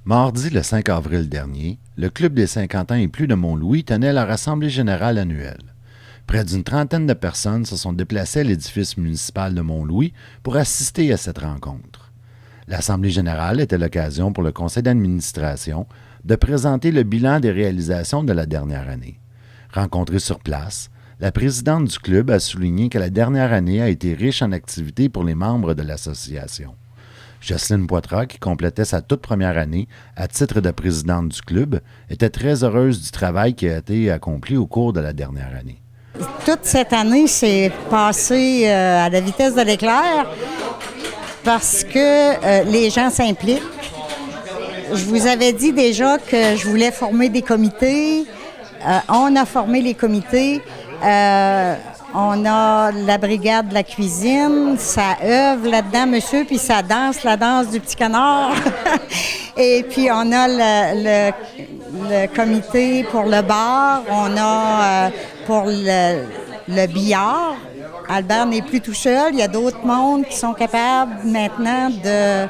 Mardi, le 5 avril dernier, le Club des 50 ans et plus de Mont-Louis tenait leur assemblée générale annuelle. Près d'une trentaine de personnes se sont déplacées à l'édifice municipal de Mont-Louis pour assister à cette rencontre. L'assemblée générale était l'occasion pour le conseil d'administration de présenter le bilan des réalisations de la dernière année. Rencontrée sur place, la présidente du club a souligné que la dernière année a été riche en activités pour les membres de l'association. Jocelyne Poitras, qui complétait sa toute première année à titre de présidente du club, était très heureuse du travail qui a été accompli au cours de la dernière année. Toute cette année s'est passée à la vitesse de l'éclair parce que les gens s'impliquent. Je vous avais dit déjà que je voulais former des comités. On a formé les comités. On a la brigade de la cuisine, ça œuvre là-dedans, monsieur, puis ça danse la danse du petit canard. Et puis on a le comité pour le bar, on a pour le billard. Albert n'est plus tout seul, il y a d'autres mondes qui sont capables maintenant de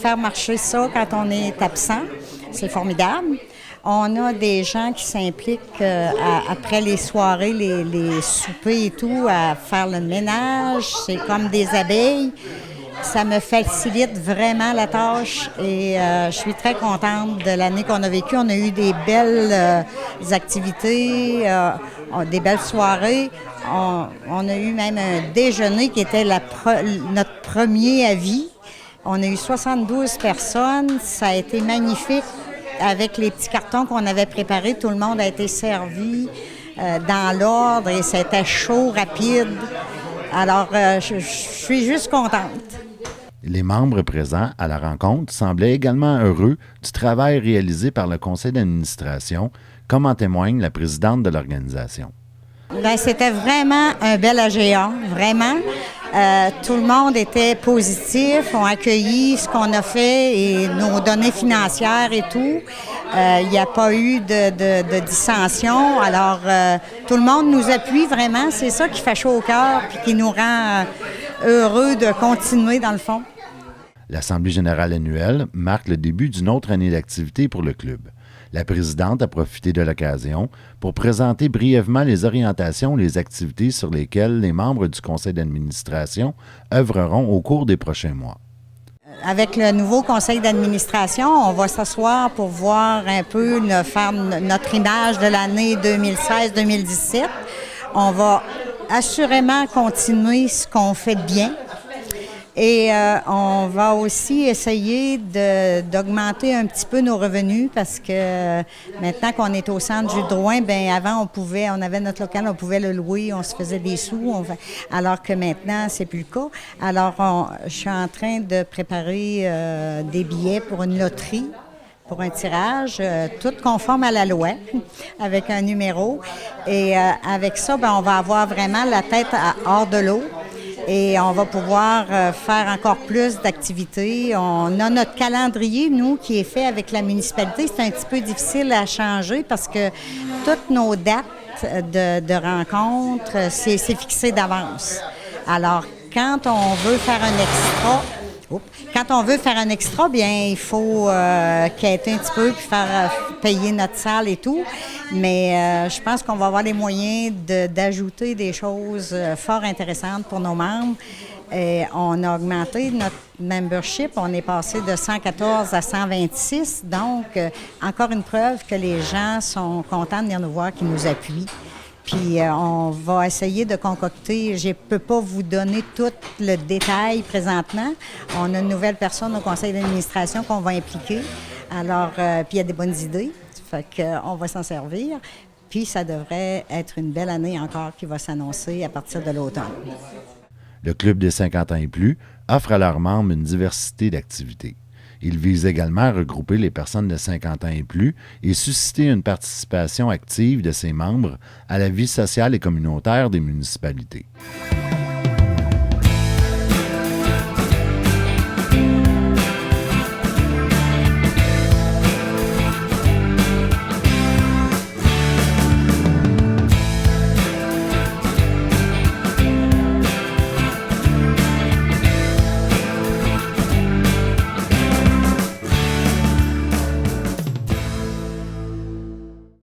faire marcher ça quand on est absent. C'est formidable. On a des gens qui s'impliquent après les soirées, les soupers et tout, à faire le ménage. C'est comme des abeilles. Ça me facilite vraiment la tâche et je suis très contente de l'année qu'on a vécue. On a eu des belles activités, des belles soirées. On a eu même un déjeuner qui était notre premier à vie. On a eu 72 personnes. Ça a été magnifique. Avec les petits cartons qu'on avait préparés, tout le monde a été servi dans l'ordre et c'était chaud, rapide. Alors, je suis juste contente. Les membres présents à la rencontre semblaient également heureux du travail réalisé par le conseil d'administration, comme en témoigne la présidente de l'organisation. Bien, c'était vraiment un bel AGA, vraiment. Tout le monde était positif, ont accueilli ce qu'on a fait et nos données financières et tout. Il n'y a pas eu de dissension. Alors, tout le monde nous appuie vraiment. C'est ça qui fait chaud au cœur et qui nous rend heureux de continuer dans le fond. L'Assemblée générale annuelle marque le début d'une autre année d'activité pour le club. La présidente a profité de l'occasion pour présenter brièvement les orientations et les activités sur lesquelles les membres du conseil d'administration œuvreront au cours des prochains mois. Avec le nouveau conseil d'administration, on va s'asseoir pour voir un peu, faire notre image de l'année 2016-2017. On va assurément continuer ce qu'on fait bien. Et on va aussi essayer d'augmenter un petit peu nos revenus parce que maintenant qu'on est au centre Jules Drouin, bien avant on avait notre local, on pouvait le louer, on se faisait des sous, alors que maintenant c'est plus le cas. Alors je suis en train de préparer des billets pour une loterie, pour un tirage, tout conforme à la loi, avec un numéro. Et avec ça, bien, on va avoir vraiment la tête hors de l'eau. Et on va pouvoir faire encore plus d'activités. On a notre calendrier, nous, qui est fait avec la municipalité. C'est un petit peu difficile à changer parce que toutes nos dates de rencontres, c'est fixé d'avance. Alors, quand on veut faire un extra, bien, il faut quêter un petit peu puis faire payer notre salle et tout. Mais je pense qu'on va avoir les moyens d'ajouter des choses fort intéressantes pour nos membres. Et on a augmenté notre membership. On est passé de 114 à 126. Donc, encore une preuve que les gens sont contents de venir nous voir, qu'ils nous appuient. Puis on va essayer de concocter. Je ne peux pas vous donner tout le détail présentement. On a une nouvelle personne au conseil d'administration qu'on va impliquer. Alors, puis il y a des bonnes idées. Fait qu'on va s'en servir. Puis ça devrait être une belle année encore qui va s'annoncer à partir de l'automne. Le Club des 50 ans et plus offre à leurs membres une diversité d'activités. Il vise également à regrouper les personnes de 50 ans et plus et susciter une participation active de ses membres à la vie sociale et communautaire des municipalités.